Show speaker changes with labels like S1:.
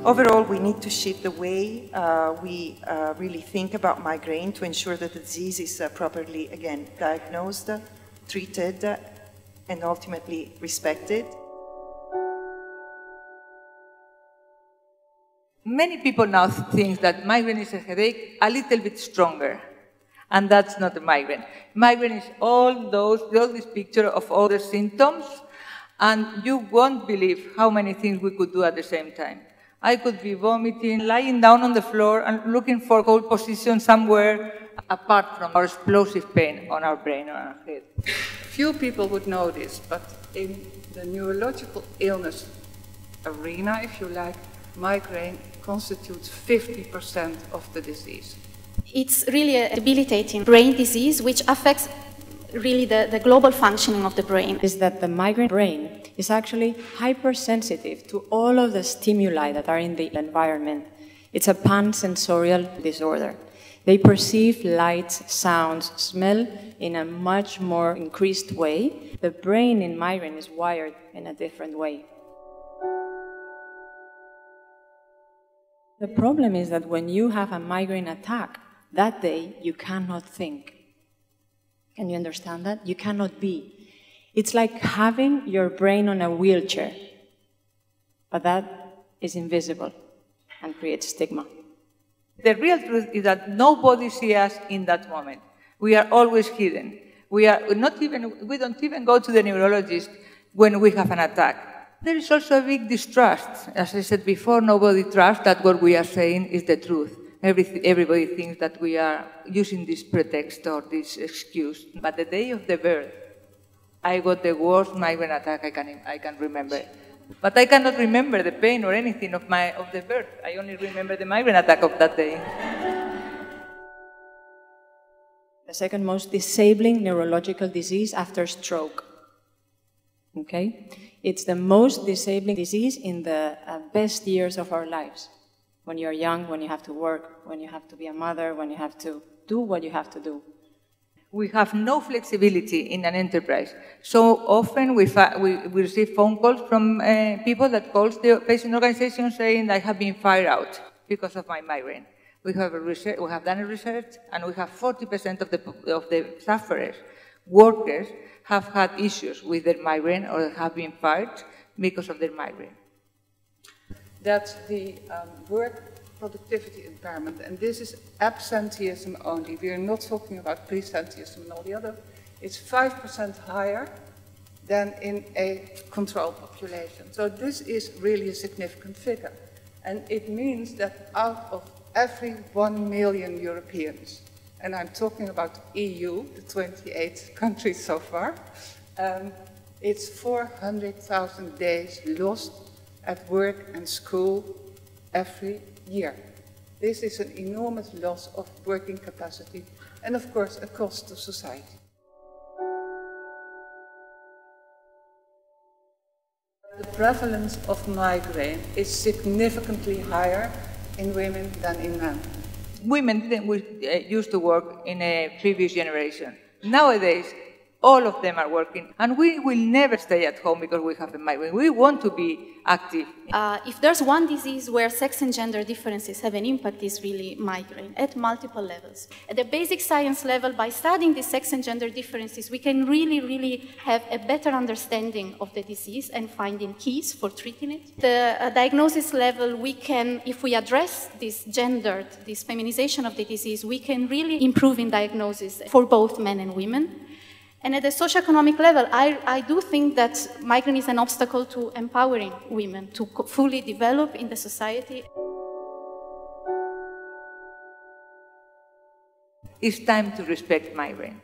S1: Overall, we need to shift the way we really think about migraine to ensure that the disease is properly, again, diagnosed, treated, and ultimately respected.
S2: Many people now think that migraine is a headache a little bit stronger, and that's not a migraine. Migraine is all this picture of all the symptoms, and you won't believe how many things we could do at the same time. I could be vomiting, lying down on the floor and looking for a cold position somewhere apart from our explosive pain on our brain or our head.
S3: Few people would know this, but in the neurological illness arena, if you like, migraine constitutes 50% of the disease.
S4: It's really a debilitating brain disease which affects really the global functioning of the brain.
S5: Is that the migraine brain is actually hypersensitive to all of the stimuli that are in the environment. It's a pansensorial disorder. They perceive lights, sounds, smell in a much more increased way. The brain in migraine is wired in a different way. The problem is that when you have a migraine attack, that day you cannot think. Can you understand that? You cannot be. It's like having your brain on a wheelchair, but that is invisible and creates stigma.
S2: The real truth is that nobody sees us in that moment. We are always hidden. We don't even go to the neurologist when we have an attack. There is also a big distrust. As I said before, nobody trusts that what we are saying is the truth. Everybody thinks that we are using this pretext or this excuse. But the day of the birth, I got the worst migraine attack I can remember. But I cannot remember the pain or anything of the birth. I only remember the migraine attack of that day.
S5: The second most disabling neurological disease after stroke. Okay? It's the most disabling disease in the best years of our lives. When you're young, when you have to work, when you have to be a mother, when you have to do what you have to do.
S2: We have no flexibility in an enterprise. So often we receive phone calls from people that calls the patient organization saying, I have been fired out because of my migraine. We have done a research, and we have 40% of the sufferers, workers, have had issues with their migraine or have been fired because of their migraine.
S3: That's the work productivity impairment, and this is absenteeism only. We are not talking about presenteeism and all the other. It's 5% higher than in a control population. So this is really a significant figure. And it means that out of every 1 million Europeans, and I'm talking about EU, the 28 countries so far, it's 400,000 days lost at work and school every year. This is an enormous loss of working capacity and, of course, a cost to society. The prevalence of migraine is significantly higher in women than in men.
S2: Women used to work in a previous generation. Nowadays, all of them are working, and we will never stay at home because we have a migraine. We want to be active.
S4: If there's one disease where sex and gender differences have an impact, is really migraine at multiple levels. At the basic science level, by studying the sex and gender differences, we can really have a better understanding of the disease and finding keys for treating it. The diagnosis level, we can, if we address this feminization of the disease, we can really improve in diagnosis for both men and women. And at the socioeconomic level, I do think that migraine is an obstacle to empowering women to fully develop in the society.
S2: It's time to respect migraine.